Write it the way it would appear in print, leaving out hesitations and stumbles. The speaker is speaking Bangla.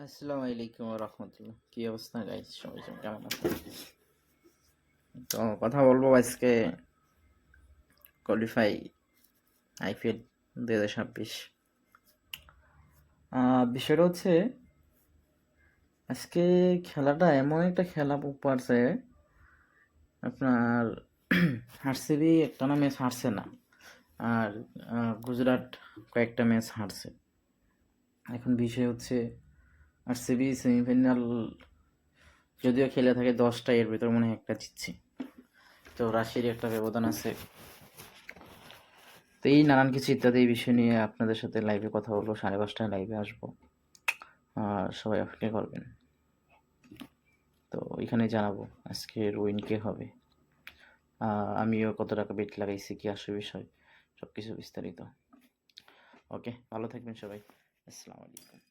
আসসালামু আলাইকুম রহমতুল্লাহ। কি অবস্থা গাইস, সবাই কেমন আছেন? তো কথা বলবো আজকে কোয়ালিফাই আইপিএল 2026। বিষয়টা হচ্ছে আজকে খেলাটা এমন একটা খেলা পারছে আপনার আরসিবি একটানা ম্যাচ হারছে না, আর গুজরাট কয়েকটা ম্যাচ হারছে। এখন বিষয় হচ্ছে আরসিবি সেমিফাইনাল যদিও খেলে থাকে 10টা, এর ভিতর মনে হয় একটা জিতছে, তো রাশির একটা ব্যবধান আছে। তো এই নানান কিছু ইত্যাদি এই বিষয় নিয়ে আপনাদের সাথে লাইভে কথা বলবো। 5:30টায় লাইভে আসবো, আর সবাই অপেক্ষা করবেন। তো ওইখানে জানাবো আজকের উইন কে হবে, আমিও কত টাকা বেট লাগাইছি, কি আসে বিষয়, সব কিছু বিস্তারিত। ওকে, ভালো থাকবেন সবাই। আসসালামু আলাইকুম।